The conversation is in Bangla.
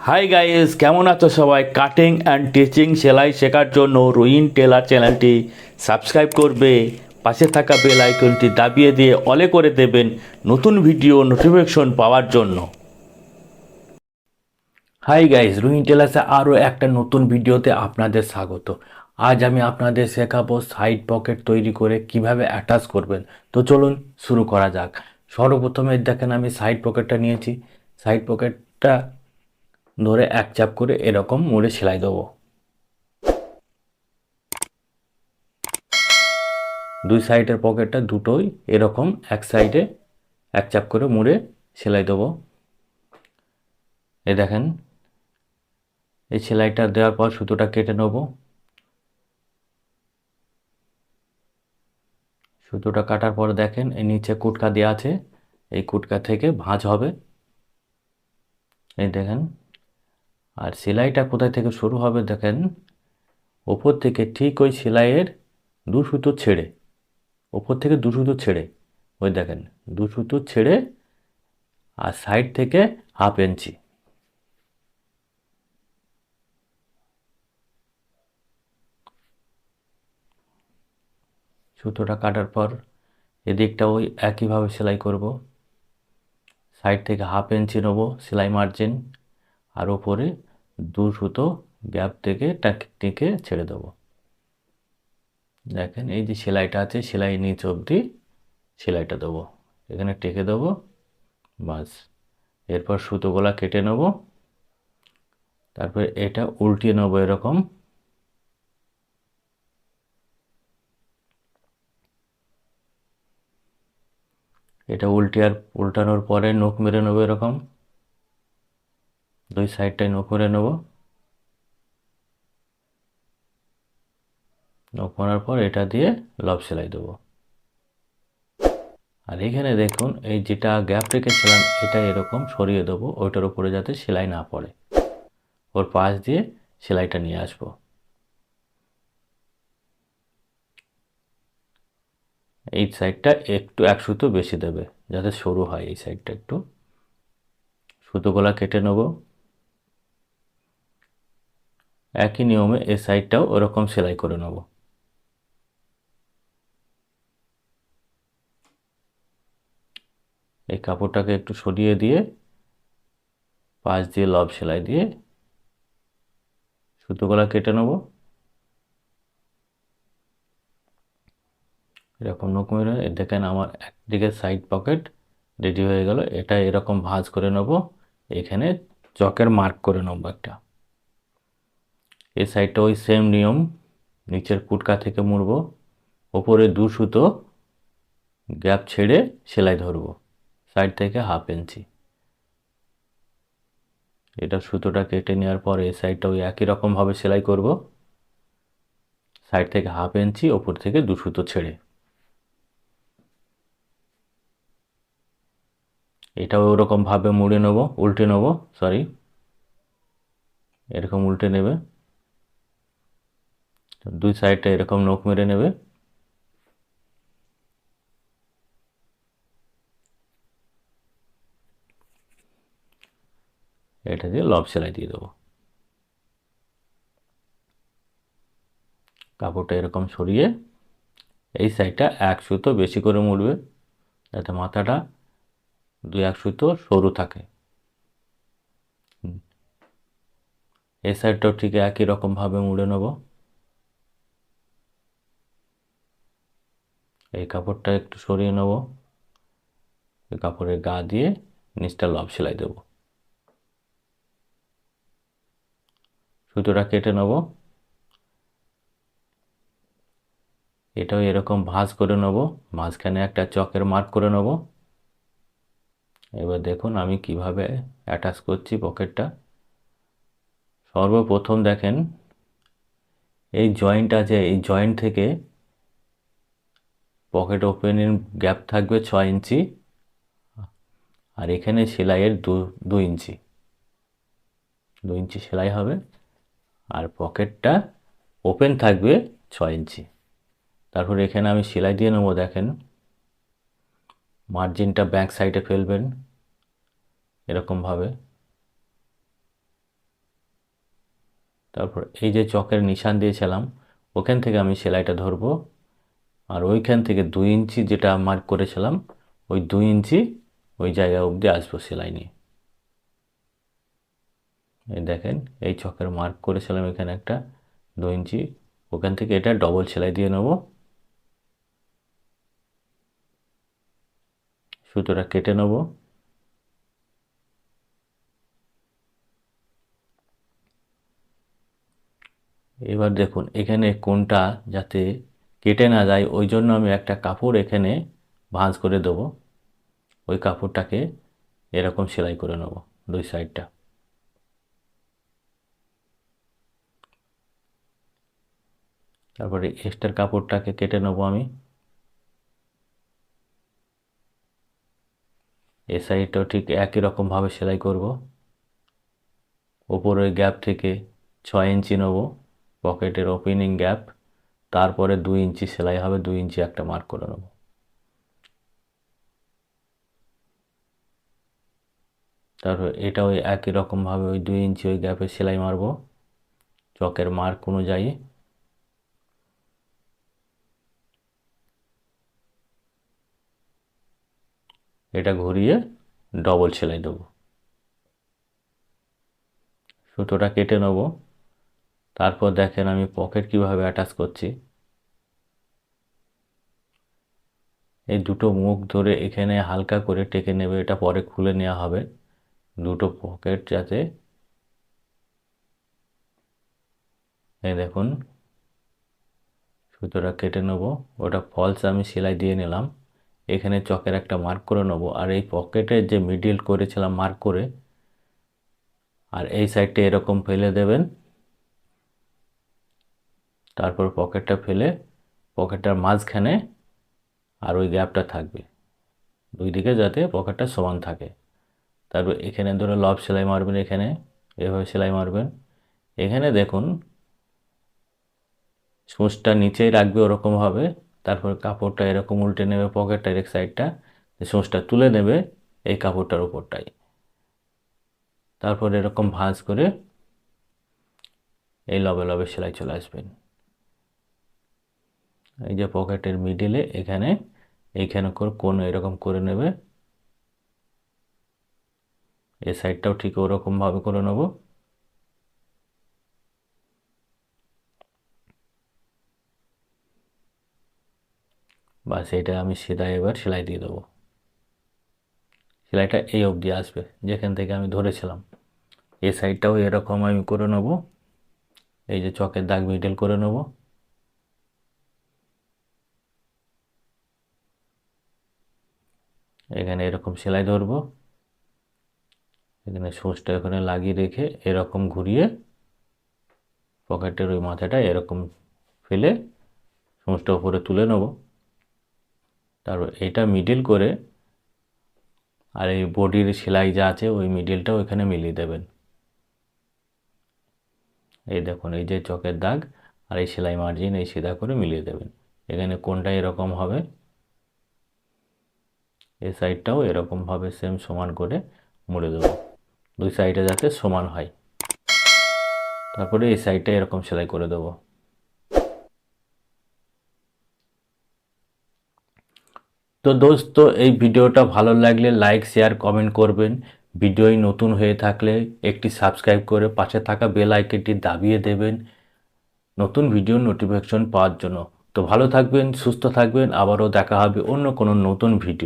হাই গাইস, কেমন আছো সবাই? কাটিং অ্যান্ড টিচিং সেলাই শেখার জন্য রুহিন টেলার চ্যানেলটি সাবস্ক্রাইব করবে, পাশে থাকা বেল আইকনটি দাবিয়ে দিয়ে অলে করে দেবেন নতুন ভিডিও নোটিফিকেশন পাওয়ার জন্য। হাই গাইস, রুহিন টেলার্সে আরও একটা নতুন ভিডিওতে আপনাদের স্বাগত। আজ আমি আপনাদের শেখাবো সাইড পকেট তৈরি করে কিভাবে অ্যাটাচ করবেন। তো চলুন শুরু করা যাক। সর্বপ্রথমে দেখেন আমি সাইড পকেটটা নিয়েছি। সাইড পকেটটা ধরে এক চাপ করে এরকম মুড়ে সেলাই দেবো। দুই সাইডের পকেটটা দুটোই এরকম এক সাইডে এক চাপ করে মুড়ে সেলাই দেবো। এই দেখেন, এই সেলাইটা দেওয়ার পর সুতোটা কেটে নেব। সুতোটা কাটার পর দেখেন এই নিচে কুটকা দেওয়া আছে, এই কুটকা থেকে ভাঁজ হবে। এই দেখেন, আর সেলাইটা কোথায় থেকে শুরু হবে দেখেন, ওপর থেকে ঠিক ওই সেলাইয়ের দু সুতো ছেড়ে, ওপর থেকে দু সুতো ছেড়ে, ওই দেখেন দু সুতো ছেড়ে, আর সাইড থেকে হাফ ইঞ্চি। সুতোটা কাটার পর এদিকটা ওই একইভাবে সেলাই করব। সাইড থেকে হাফ ইঞ্চি নেব সেলাই মার্জিন, আর ওপরে দু সুতো গ্যাপ থেকে টেকে ছেড়ে দেবো। দেখেন এই যে সেলাইটা আছে, সেলাই নিচ অবধি সেলাইটা দেবো, এখানে টেকে দেবো, বাস। এরপর সুতোগুলা কেটে নেব, তারপর এটা উল্টিয়ে নেবো এরকম। এটা উল্টানোর পরে নখ মেরে নেবো এরকম, দুই সাইডটাই নখ মেরে নেব। নখ মারার পর এটা দিয়ে লব সেলাই দেবো। আর এখানে দেখুন এই যেটা গ্যাপ রেখেছিলাম এটা এরকম সরিয়ে দেবো, ওইটার উপরে যাতে সেলাই না পড়ে। ওর পাশ দিয়ে সেলাইটা নিয়ে আসবো। এই সাইডটা একটু এক সুতো বেশি দেবে যাতে সরু হয়, এই সাইডটা একটু। সুতোগুলা কেটে নেব। একই নিয়মে এই সাইডটাও ওরকম সেলাই করে নেব। এই কাপড়টাকে একটু সরিয়ে দিয়ে পাশ দিয়ে লব সেলাই দিয়ে সুতোগুলা কেটে নেব। এরকম নখ মেরে দেখেন আমার একদিকে সাইড পকেট রেডি হয়ে গেল। এটা এরকম ভাঁজ করে নেব, এখানে চকের মার্ক করে নেব একটা। এই সাইডটা ওই সেম নিয়ম, নিচের কুটকা থেকে মুড়ব, ওপরে দু সুতো গ্যাপ ছেড়ে সেলাই ধরব, সাইড থেকে হাফ ইঞ্চি। এটা সুতোটা কেটে নেওয়ার পর এই সাইডটা ওই একই রকমভাবে সেলাই করব, সাইড থেকে হাফ ইঞ্চি, ওপর থেকে দু সুতো ছেড়ে। এটাও ওরকমভাবে মুড়ে নেব, উল্টে নেব, সরি, এরকম উল্টে নেবে। দুই সাইডটা এরকম নখ মেরে নেবে। এটা দিয়ে লব সেলাই দিয়ে দেবো। কাপড়টা এরকম সরিয়ে এই সাইডটা এক সুতো বেশি করে মুড়বে যাতে মাথাটা দুই এক সুতো সরু থাকে। এই সাইডটাও ঠিক একই রকমভাবে মুড়ে নেব। এই কাপড়টা একটু সরিয়ে নেব, এই কাপড়ের গা দিয়ে নিচটা লব সেলাই দেব। সুতোটা কেটে নেব, এটাও এরকম ভাঁজ করে নেব, মাঝখানে একটা চকের মার্ক করে নেব। এবার দেখুন আমি কিভাবে অ্যাটাচ করছি পকেটটা। সর্বপ্রথম দেখেন এই জয়েন্ট আছে, এই জয়েন্ট থেকে পকেট ওপেনের গ্যাপ থাকবে 6 ইঞ্চি, আর এখানে সেলাইয়ের 2 ইঞ্চি, 2 ইঞ্চি সেলাই হবে, আর পকেটটা ওপেন থাকবে 6 ইঞ্চি। তারপর এখানে আমি সেলাই দিয়ে নেবো। দেখেন মার্জিনটা ব্যাক সাইডে ফেলবেন এরকমভাবে, তারপর এই যে চকের নিশান দিয়েছিলাম ওখান থেকে আমি সেলাইটা ধরবো, আর ওইখান থেকে 2 ইঞ্চি যেটা মার্ক করেছিলাম ওই 2 ইঞ্চি ওই জায়গা অবধি আসবো সেলাই নিয়ে। এই দেখেন এই চকের মার্ক করেছিলাম এখানে একটা 2 ইঞ্চি, ওখান থেকে এটা ডবল সেলাই দিয়ে নেব। সুতোটা কেটে নেব। এবার দেখুন এখানে কোনটা যাতে কেটে না যায় ওই জন্য আমি একটা কাপড় এখানে ভাঁজ করে দেবো। ওই কাপড়টাকে এরকম সেলাই করে নেব 2 সাইডটা। তারপরে এক্সট্রা কাপড়টাকে কেটে নেব আমি। এ সাইডটাও ঠিক একই রকমভাবে সেলাই করব। ওপরের গ্যাপ থেকে 6 ইঞ্চি নেব, পকেটের ওপেনিং গ্যাপ, তারপরে 2 ইঞ্চি সেলাই হবে, 2 ইঞ্চি একটা মার্ক করে নেব। তারপর এটাও একই রকমভাবে ওই 2 ইঞ্চি ওই গ্যাপে সেলাই মারব চকের মার্ক অনুযায়ী। এটা ঘুরিয়ে ডবল সেলাই দেব। সুতোটা কেটে নেব। তারপর দেখেন আমি পকেট কিভাবে অ্যাটাচ করছি। এই দুটো মুখ ধরে এখানে হালকা করে টেকে নেবে, এটা পরে খুলে নেওয়া হবে। দুটো পকেট যাতে, এই দেখুন সুতোটা কেটে নেব। ওটা ফলস আমি সেলাই দিয়ে নিলাম। এখানে চকের একটা মার্ক করে নেব, আর এই পকেটের যে মিডিল করেছিলাম মার্ক করে, আর এই সাইডটা এরকম ফেলে দেবেন। তারপর পকেটটা ফেলে পকেটটার মাঝখানে আর ওই গ্যাপটা থাকবে, দুই দিকে যাতে পকেটটা সমান থাকে। তারপর এখানে ধরে লব সেলাই মারবেন, এখানে এভাবে সেলাই মারবেন। এখানে দেখুন সূচটা নিচেই রাখবে ওরকমভাবে। তারপর কাপড়টা এরকম উল্টে নেবে পকেটটার এক সাইডটা, সূচটা তুলে নেবে এই কাপড়টার উপরটাই। তারপর এরকম ভাঁজ করে এই লবে লবে সেলাই চলে আসবেন। এই যে পকেটের মিডিলে এখানে এইখানে করে কোন এরকম করে নেবে। এই সাইডটাও ঠিক ওরকমভাবে করে নেব। বাস এটা আমি সিধা এবার সেলাই দিয়ে দেবো। সেলাইটা এই অবধি আসবে যেখান থেকে আমি ধরেছিলাম। এই সাইডটাও এরকম আমি করে নেব। এই যে চকের দাগ মিডল করে নেব। এখানে এরকম সেলাই ধরবো, এখানে সূচটা এখানে লাগিয়ে রেখে এরকম ঘুরিয়ে পকেটের ওই মাথাটা এরকম ফেলে সূচটা উপরে তুলে নেব। তারপর এটা মিডল করে আর এই বডির সেলাই যা আছে ওই মিডলটাও এখানে মিলিয়ে দেবেন। এই দেখুন এই যে চকের দাগ আর এই সেলাই মার্জিন এই সিধা করে মিলিয়ে দেবেন। এখানে কোনটা এরকম হবে, এই সাইডটাও এরকমভাবে সেম সমান করে মুড়ে দেবো, দুই সাইডে যাতে সমান হয়। তারপরে এই সাইডটা এরকম সেলাই করে দেবো। তো দোস্ত এই ভিডিওটা ভালো লাগলে লাইক শেয়ার কমেন্ট করবেন। ভিডিওই নতুন হয়ে থাকলে একটি সাবস্ক্রাইব করে পাশে থাকা বেল আইকনটি দাবিয়ে দেবেন নতুন ভিডিও নোটিফিকেশন পাওয়ার জন্য। তো ভালো থাকবেন, সুস্থ থাকবেন, আবারও দেখা হবে অন্য কোনো নতুন ভিডিও।